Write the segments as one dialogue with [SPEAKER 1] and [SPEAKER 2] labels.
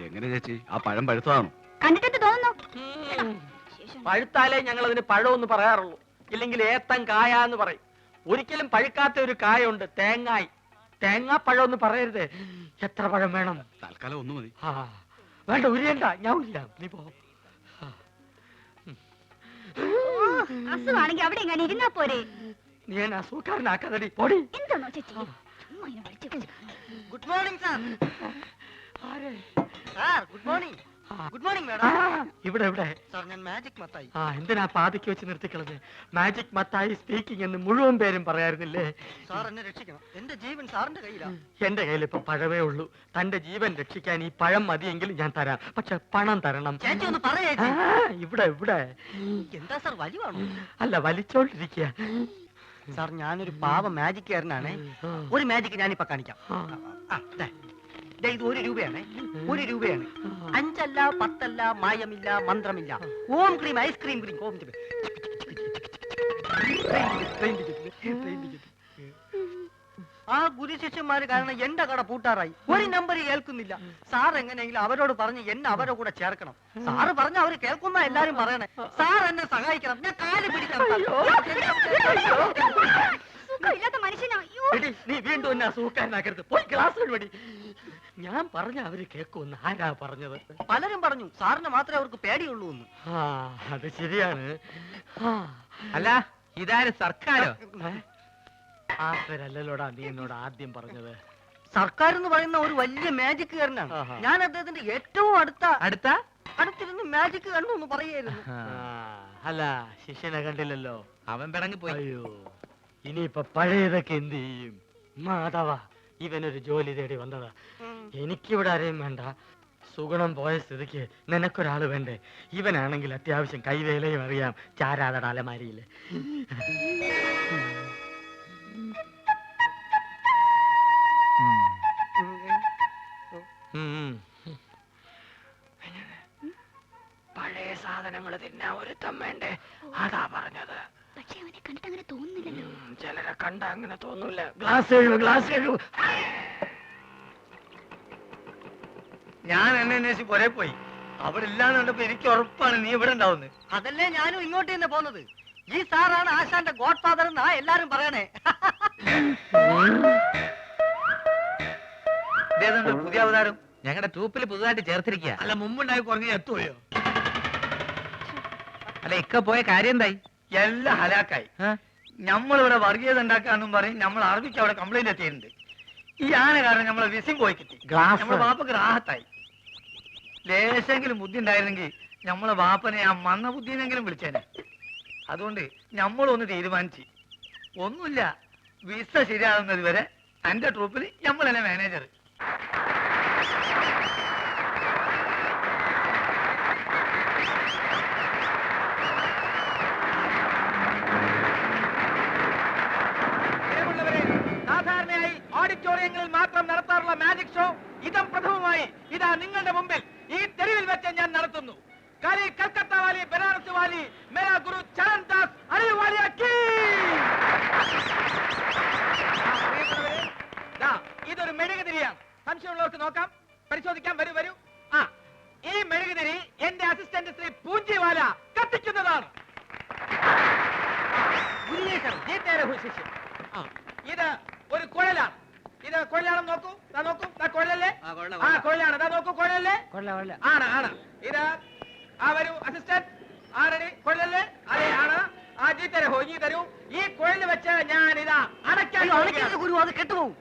[SPEAKER 1] എങ്ങനെ ചേച്ചി ആ പഴം പഴുത്തതാണോ?
[SPEAKER 2] കണ്ടിട്ട് തോന്നുന്നു.
[SPEAKER 3] പഴുത്താലേ ഞങ്ങൾ അതിന് പഴമെന്ന് പറയാറുള്ളൂ, ഇല്ലെങ്കിൽ ഏത്തൻ കായ എന്ന് പറയും. ഒരിക്കലും പഴുക്കാത്ത ഒരു കായുണ്ട്, തേങ്ങായി. തേങ്ങാപ്പഴം എന്ന് പറയരുത്. എത്ര പഴം വേണം?
[SPEAKER 1] തൽക്കാലം ഒന്ന് മതി.
[SPEAKER 3] വേണ്ട, ഉരിയണ്ട, ഞാൻ ഇല്ല, നീ പോ.
[SPEAKER 2] അസുഖാണെങ്കിൽ അവിടെ എങ്ങനെ ഇരുന്നാ പോരെ?
[SPEAKER 3] നീ എന്നെ അസുഖക്കാരനാക്കാതടി, പൊടി.
[SPEAKER 2] എന്താണോ ചേച്ചി?
[SPEAKER 4] Good morning sir.
[SPEAKER 3] ആരെ?
[SPEAKER 4] Sir good morning. Good morning madam.
[SPEAKER 3] ഇവിടെ ഇവിടെ
[SPEAKER 4] സാർ ഞാൻ മാജിക് മത്തായി.
[SPEAKER 3] എന്തിനാ പാതിക്ക് വെച്ച് നിർത്തിക്കളഞ്ഞ്? മാജിക് മത്തായി സ്പീക്കിംഗ് എന്ന് മുഴുവൻ പേരും പറയാറുന്നില്ലേ?
[SPEAKER 4] സാർ എന്നെ രക്ഷിക്കണം, എന്റെ ജീവൻ സാറിന്റെ കയ്യിലാണ്.
[SPEAKER 3] എന്റെ കയ്യിൽ ഇപ്പൊ പഴമേ ഉള്ളൂ. തന്റെ ജീവൻ രക്ഷിക്കാൻ ഈ പഴം മതിയെങ്കിൽ ഞാൻ തരാം, പക്ഷെ പണം തരണം.
[SPEAKER 4] ചേച്ചി ഒന്ന് പറയേ.
[SPEAKER 3] ഇവിടെ ഇവിടെ.
[SPEAKER 4] എന്താ സാർ വലിവാണോ?
[SPEAKER 3] അല്ല, വലിച്ചോണ്ടിരിക്കുക.
[SPEAKER 4] സാർ ഞാനൊരു പാവ മാജിക്കാരനാണ്. ഒരു മാജിക് ഞാനിപ്പോ കാണിക്കാം. ഇത് 1 രൂപയാണ്. 1 രൂപയാണ്. 5 അല്ല 10 അല്ല, മായമില്ല, മന്ത്രമില്ല. ഓം ക്രീം ഐസ്ക്രീം ക്രീം. ഓം ആ ഗുരുശിഷ്യന്മാര് കാരണം എന്റെ കട പൂട്ടാറായി. ഒരു നമ്പർ കേൾക്കുന്നില്ല. സാർ എങ്ങനെയെങ്കിലും അവരോട് പറഞ്ഞ് എന്നെ അവരെ കൂടെ ചേർക്കണം. സാറ് പറഞ്ഞ അവര് കേൾക്കുന്ന എല്ലാരും പറയണേ. സാർ എന്നെ സഹായിക്കണം, ഞാൻ കാല് പിടിക്കണം.
[SPEAKER 3] നീ വീണ്ടും എന്നെ അസുഖക്കാരനാക്കരുത്, പോയി ക്ലാസ് വഴി. ഞാൻ പറഞ്ഞ അവര് കേൾക്കുമെന്ന് ആരാ പറഞ്ഞത്?
[SPEAKER 4] പലരും പറഞ്ഞു സാറിന് മാത്രമേ അവർക്ക് പേടിയുള്ളൂ എന്ന്.
[SPEAKER 3] അത് ശരിയാണ്.
[SPEAKER 5] അല്ല, ഇതാര് സർക്കാരോ?
[SPEAKER 3] ആ പേരല്ലോടാ നീ എന്നോട് ആദ്യം പറഞ്ഞത്.
[SPEAKER 4] സർക്കാർ എന്ന് പറയുന്ന ഒരു വലിയ മാജിക്കുകാരനാണ്. ഞാൻ അദ്ദേഹത്തിന്റെ ഏറ്റവും അടുത്തിരുന്ന് മാജിക് കണ്ടു എന്ന് പറയായിരുന്നു.
[SPEAKER 3] അല്ല, ശിഷ്യനെ കണ്ടില്ലല്ലോ,
[SPEAKER 5] അവൻ പിടങ്ങിപ്പോയി.
[SPEAKER 3] അയ്യോ, ഇനിയിപ്പൊ പഴയതൊക്കെ എന്ത് ചെയ്യും? മാധവ, ഇവനൊരു ജോലി തേടി വന്നതാ. എനിക്കിവിടെ ആരെയും വേണ്ട. സുഗുണം പോയ സ്ഥിതിക്ക് നിനക്കൊരാള് വേണ്ടേ? ഇവനാണെങ്കിൽ അത്യാവശ്യം കൈവേലയും അറിയാം. ചാരാതട അലമാരിയില്. പഴയ സാധനങ്ങൾ തിന്നാ ഒരുത്തം വേണ്ടേ? അതാ പറഞ്ഞത്.
[SPEAKER 2] പക്ഷെ അവനെ കണ്ടിട്ട് അങ്ങനെ തോന്നുന്നില്ലല്ലോ.
[SPEAKER 3] ചിലരെ കണ്ട അങ്ങനെ തോന്നൂല. ഗ്ലാസ് എഴുതു, ഗ്ലാസ് എഴുതു.
[SPEAKER 4] ഞാൻ എന്നെ അന്വേഷിച്ച് പുറേ പോയി. അവിടെ ഇല്ലാന്ന് കണ്ടപ്പോ എനിക്ക് ഉറപ്പാണ് നീ ഇവിടെ ഉണ്ടാവുന്നത്. അതല്ലേ ഞാനും ഇങ്ങോട്ട് തന്നെ പോന്നത്. ഈ സാറാണ് ആശാന്റെ ഗോഡ് ഫാദർ എന്നാ എല്ലാരും പറയണേ. പുതിയ അവതാരം
[SPEAKER 5] ഞങ്ങളുടെ ട്രൂപ്പിൽ പുതുതായിട്ട് ചേർത്തിരിക്കുക.
[SPEAKER 4] അല്ല, മുമ്പുണ്ടായി കുറഞ്ഞ എത്തുകയോ?
[SPEAKER 5] അല്ല, ഇക്ക പോയ കാര്യം എന്തായി?
[SPEAKER 4] എല്ലാം ഹലാക്കായി. നമ്മളിവിടെ വർഗീയത ഉണ്ടാക്കാന്നും പറയും. നമ്മൾ അറബിക്ക് അവിടെ കംപ്ലൈന്റ് എത്തിയിട്ടുണ്ട്. ഈ ആന കാരണം നമ്മളെ വിസിം പോയി കിട്ടി. നമ്മളെ വാപ്പക്ക് റാഹത്തായി. ലേശെങ്കിലും ബുദ്ധി ഉണ്ടായിരുന്നെങ്കിൽ നമ്മളെ വാപ്പനെ ആ മന്ന ബുദ്ധിനെങ്കിലും വിളിച്ചേനെ. അതുകൊണ്ട് നമ്മളൊന്ന് തീരുമാനിച്ച്, ഒന്നുമില്ല, വിസ ശരിയാകുന്നത് വരെ എന്റെ ട്രൂപ്പിൽ നമ്മൾ തന്നെ മാനേജർ.
[SPEAKER 3] സാധാരണയായി ഓഡിറ്റോറിയങ്ങളിൽ മാത്രം നടത്താറുള്ള മാജിക് ഷോ ഇതം പ്രഥമമായി ഇതാ നിങ്ങളുടെ മുമ്പിൽ ഈ തെരുവിൽ വെച്ച് ഞാൻ നടത്തുന്നു. കാലി കൽക്കത്ത വാലി, ബനാറസ് വാലി, മേരാ ഗുരു ചരൺ ദാസ് അലിവാലിയ കീ. ഇതൊരു മെഴുകുതിരിയാണ്. സംശയമുള്ളവർക്ക് നോക്കാം, പരിശോധിക്കാം. വരൂ വരൂ. ഈ മെഴുകുതിരി എന്റെ അസിസ്റ്റന്റ് ശ്രീ പൂഞ്ചിവാല കത്തിക്കുന്നതാണ്. ഇത് ഒരു കുഴലാണ്. ഇത് കുഴലാണെന്ന് നോക്കൂ. നോക്കൂ, കുഴലല്ലേ? കുഴലാണ്. നോക്കൂ, കുഴലല്ലേ? ആണ് ആണ്. ഇത് വരൂ അസിസ്റ്റന്റ്. ആരടി? കുഴലല്ലേ? അതെ, ആണ്. ജി തരൂ, ഇനി തരൂ. ഈ കുഴൽ വെച്ച് ഞാൻ ഇതാ അടയ്ക്കാൻ
[SPEAKER 4] ഗുരു, അത് കെട്ടുപോകും.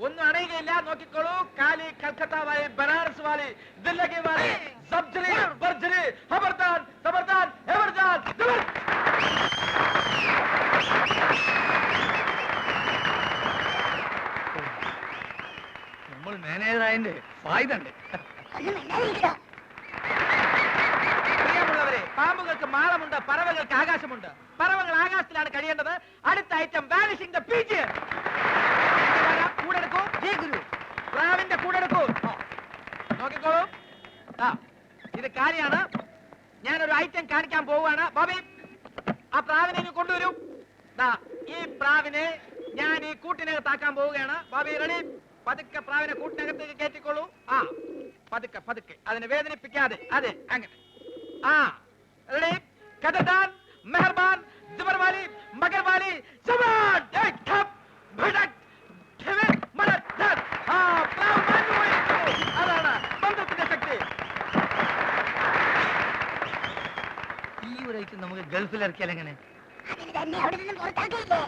[SPEAKER 3] ഒന്നും അണയുകയില്ല. നോക്കിക്കോളൂ. കാലി കൽക്കത്ത വാലി, ബനാറസ് വാലി, ദില്ലി വാലി, സബ്ജറി ബർജറി, ഖബർദാർ ഖബർദാർ ഖബർദാർ.
[SPEAKER 4] നമ്മൾ മാനേജറായതിന്റെ ഫായ്ദ ഉണ്ട്.
[SPEAKER 3] പ്രിയമുള്ളവരെ, പാമ്പുകൾക്ക് മാളമുണ്ട്, പറവകൾക്ക് ആകാശമുണ്ട്. പറവകൾ ആകാശത്തിലാണ് കഴിയേണ്ടത്. അടുത്ത ഐറ്റം വാനിഷിംഗ് ദ പീജിയൻ. കൂടെടുക്കൂ. ജി ഗുരു, പ്രാവിന്റെ കൂടെടുക്കൂ. നോക്കിക്കോളൂ. ഇത് കാര്യമാണ്. ഞാനൊരു ഐറ്റം കാണിക്കാൻ പോവുകയാണ്. ബോബി, ആ പ്രാവിനെ ഇനി കൊണ്ടുവരൂ. ഈ പ്രാവിനെ ഞാൻ ഈ കൂട്ടിനകത്താക്കാൻ പോവുകയാണ്. ബോബി, റെഡി? പതുക്കെ പ്രാവിനെ കൂട്ടിനകത്തേക്ക് കയറ്റിക്കോളൂ. ആ പതുക്കെ പതുക്കെ, അതിനെ വേദനിപ്പിക്കാതെ. അതെ, അങ്ങനെ. ആ റെഡി, കഥദാൻ, മെഹർബാൻ, ജബർവാലി, മഗർവാലി, സവാൻ, ഠപ്, ഭടക്, ഠെവൻ, മലദർ. ആ പ്രാവ് മാറ്റുപോയിരിക്കുന്നു. അതാണ് ബന്ധത്തിന്റെ ശക്തി.
[SPEAKER 4] ഈ ഒരു ഐറ്റം നമുക്ക് ഗൾഫിൽ ഇറക്കിയാൽ എങ്ങനെ?
[SPEAKER 2] അതിന് തന്നെ അവിടെ നിന്നും പുറത്താക്കിയില്ലേ?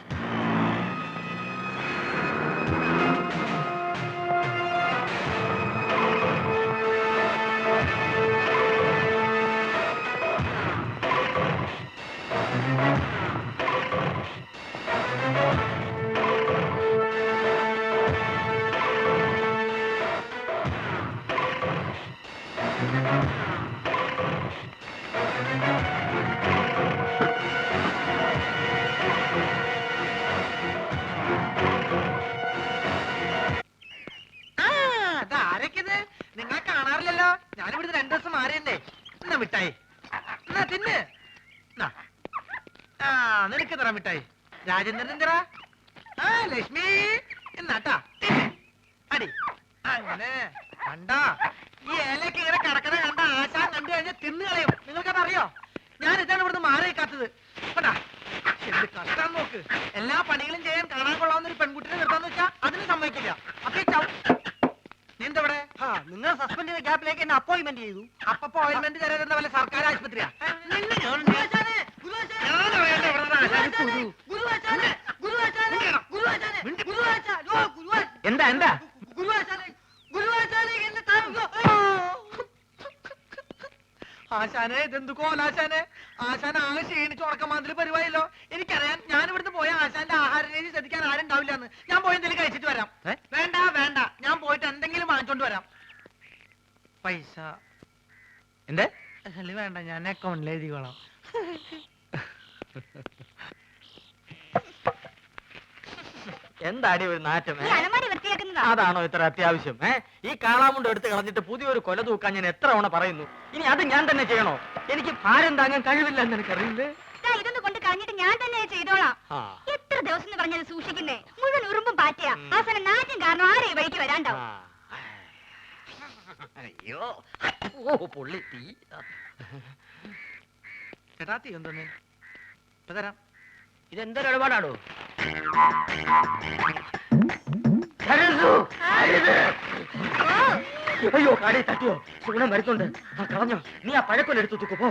[SPEAKER 5] ആരൊക്കെത്? നിങ്ങളെ കാണാറില്ലല്ലോ. ഞാനിവിടുന്ന് 2 ദിവസം മാറിയല്ലേ. എന്നാ മിഠായി, എന്നാ തിന്ന്. ആ നിനക്ക് തരാം മിഠായി. രാജേന്ദ്രൻ എന്തിനാ? ആ ലക്ഷ്മി എന്നാട്ടാ അടി. അങ്ങനെ കണ്ടാ ഈ ഏലക്ക് ഇങ്ങനെ കിടക്കണ കണ്ട ആശാൻ കണ്ടു കഴിഞ്ഞാൽ തിന്നു കളയും. നിങ്ങൾക്കതറിയോ? ഞാൻ ഇതാണ് ഇവിടുന്ന് മാറിയേക്കാത്തത്. കണ്ടാ എന്ത് കഷ്ടം നോക്ക്. എല്ലാ പണികളും ചെയ്യാൻ കാണാൻ കൊള്ളാവുന്ന ഒരു പെൺകുട്ടിനെ നിർത്താന്ന് വെച്ചാ അതിന് സമ്മതിക്കില്ല. അപ്പൊ നീന്തവിടെ
[SPEAKER 4] നിങ്ങൾ സസ്പെൻഡ് ചെയ്ത ഗ്യാപ്പിലേക്ക് എന്നെ അപ്പോയിന്റ്മെന്റ് ചെയ്തു.
[SPEAKER 5] അപ്പൊ ഓയിൽമെന്റ് തരാറുന്ന പോലെ സർക്കാർ ആശുപത്രിയാ. എന്താ എന്താ ആശാനെ ഇതെന്ത് കോലാശാനെ? ആശാൻ ആകെ ക്ഷീണിച്ച് ഉറക്കമാതിരി പരിപാടിയല്ലോ. എനിക്കറിയാം, ഞാൻ ഇവിടുന്ന് പോയ ആശാന്റെ ആഹാര രീതി ശ്രദ്ധിക്കാൻ ആരും ഉണ്ടാവില്ലെന്ന്. ഞാൻ പോയി എന്തെങ്കിലും കഴിച്ചിട്ട് വരാം. വേണ്ട വേണ്ട, ഞാൻ പോയിട്ട് എന്തെങ്കിലും വാങ്ങിച്ചോണ്ട് വരാം. പൈസ എന്തേ? വേണ്ട, ഞാൻ അക്കൗണ്ടിൽ എഴുതിക്കോളാം.
[SPEAKER 6] എന്താടി ഒരു നാറ്റം?
[SPEAKER 2] ഈ അലമാരി വൃത്തിയാക്കുന്നതാ.
[SPEAKER 6] അതാണോ ഇത്ര അത്യാവശ്യം? ഈ കാളാമുണ്ട് എടുത്ത് കളഞ്ഞിട്ട് പുതിയൊരു കൊല തൂക്കാൻ ഞാൻ എത്ര തവണ പറയുന്നു. ഇനി അത് ഞാൻ തന്നെ ചെയ്യണോ? എനിക്ക് ഭാരം താങ്ങാൻ കഴിവില്ല എന്ന് എനിക്കറിയില്ലേ.
[SPEAKER 2] ദാ ഇതൊന്ന് കൊണ്ട് കളഞ്ഞിട്ട് ഞാൻ തന്നെ ചെയ്തോളാം.
[SPEAKER 6] ആ.
[SPEAKER 2] എത്ര ദിവസം എന്ന് പറഞ്ഞത് സൂക്ഷിക്കുന്നേ? മുഴുവൻ ഉറുമ്പും പാറ്റയാ. അവസാനം നാറ്റും കാരണം ആരെ വഴിക്ക് വരാണ്ടാവും.
[SPEAKER 6] അയ്യോ, ഓ പൊള്ളി തീ.
[SPEAKER 5] ചേട്ടാ തീ എന്തോന്ന് തരാം.
[SPEAKER 6] ഇതെന്തൊരു ഇടപാടാണോ? അയ്യോ, കാടി തട്ടിയോ? സുഗുണം വരുന്നുണ്ട്. ആ കളഞ്ഞോ? നീ ആ പഴക്കൊല്ലെടുത്ത് തൂക്കു പോ.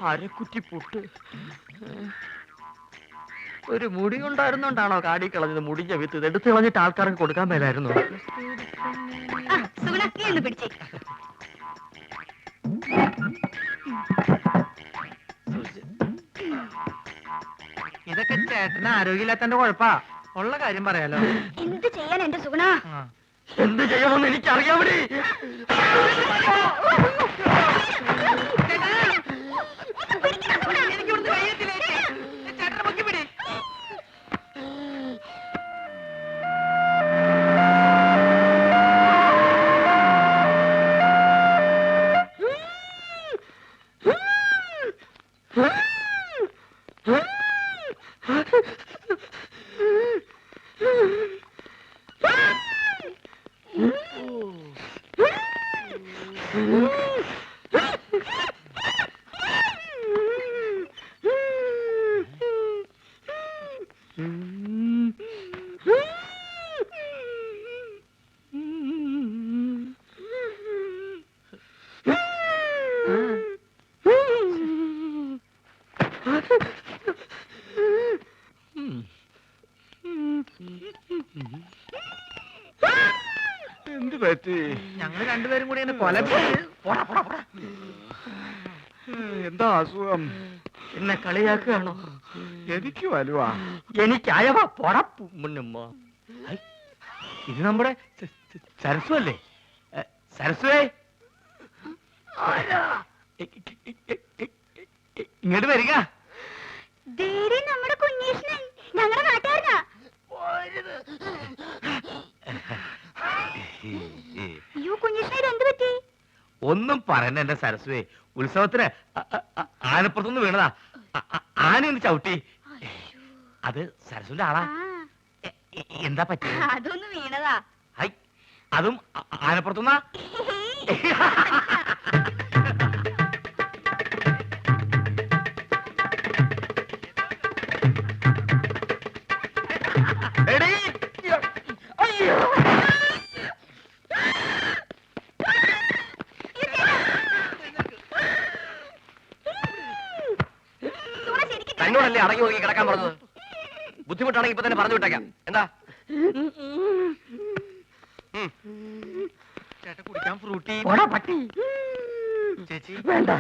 [SPEAKER 6] അരക്കുറ്റി പൊട്ട്. ഒരു മുടി ഉണ്ടായിരുന്നോണ്ടാണോ കാടി കളഞ്ഞത്? മുടിഞ്ഞ വിത്ത് എടുത്ത് കളഞ്ഞിട്ട് ആൾക്കാർക്ക് കൊടുക്കാൻ മേലായിരുന്നു.
[SPEAKER 2] ആ സുഗുണ, നീ ഒന്ന് പിടിച്ചേ.
[SPEAKER 5] ഇതൊക്കെ ചേട്ടന് ആരോഗ്യമില്ലാത്തന്റെ കുഴപ്പാ. ഉള്ള കാര്യം പറയാലോ.
[SPEAKER 2] എന്ത് ചെയ്യാൻ എന്റെ സുഗുണ?
[SPEAKER 6] എന്ത് ചെയ്യണമെന്ന് എനിക്കറിയാമടി.
[SPEAKER 5] എനിക്കൊന്നും കഴിയത്തില്ലേ? ചേട്ടനെ പൊക്കി പിടി.
[SPEAKER 1] എന്ത് പറ്റി?
[SPEAKER 5] ഞങ്ങൾ രണ്ടുപേരും കൂടി കൊല
[SPEAKER 1] എന്താ അസുഖം?
[SPEAKER 6] എന്നെ കളിയാക്കുകയാണോ?
[SPEAKER 1] എനിക്ക് വലുവാ.
[SPEAKER 6] എനിക്കയവ പൊടപ്പു മുന്നമ്മ. ഇത് നമ്മുടെ സരസ്വ അല്ലേ? സരസ്വേ, ഇങ്ങോട്ട് വരിക.
[SPEAKER 2] നമ്മുടെ കുഞ്ഞീഷ്ണൻ ഞങ്ങളുടെ നാട്ടുകാരനാ. അയ്യോ കുഞ്ഞിഷ്ണ എന്ത് പറ്റി?
[SPEAKER 3] ഒന്നും പറയണ്ട എന്റെ സരസ്വേ. ഉത്സവത്തിന് ആനപ്പുറത്തുനിന്ന് വീണതാ. ആനയൊന്ന് ചവിട്ടി. അത് സരസ്വന്റെ ആളാ. എന്താ പറ്റി?
[SPEAKER 2] അതൊന്ന് വീണതാ.
[SPEAKER 3] ഹൈ, അതും ആനപ്പുറത്തുനിന്നാ? എടീ, അയ്യോ.
[SPEAKER 6] തന്നോടല്ലേ അടങ്ങി ഒതുങ്ങി കിടക്കാൻ പറഞ്ഞത്? ബുദ്ധിമുട്ടാണെങ്കിൽ ഇപ്പൊ തന്നെ പറഞ്ഞു വിട്ടേക്കാം. എന്താ
[SPEAKER 5] ചേട്ടൻ കുടിക്കാൻ ഫ്രൂട്ടി. ചേച്ചി
[SPEAKER 6] വേണ്ട,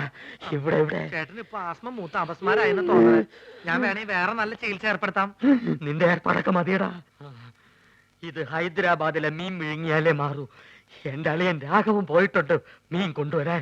[SPEAKER 6] ഇവിടെ ഇവിടെ
[SPEAKER 5] ചേട്ടന് ഇപ്പൊ ആസ്മ മൂത്ത അപസ്മാരായെന്ന് തോന്നുന്നത്. ഞാൻ വേണേ വേറെ നല്ല ചികിത്സ ഏർപ്പെടുത്താം.
[SPEAKER 6] നിന്റെ ഏർപ്പാടൊക്കെ മതിയടാ. ഇത് ഹൈദരാബാദിലെ മീൻ വിഴുങ്ങിയാലേ മാറൂ. എന്റെ അളിയൻ രാഘവൻ പോയിട്ടുണ്ട് മീൻ കൊണ്ടുവരാൻ.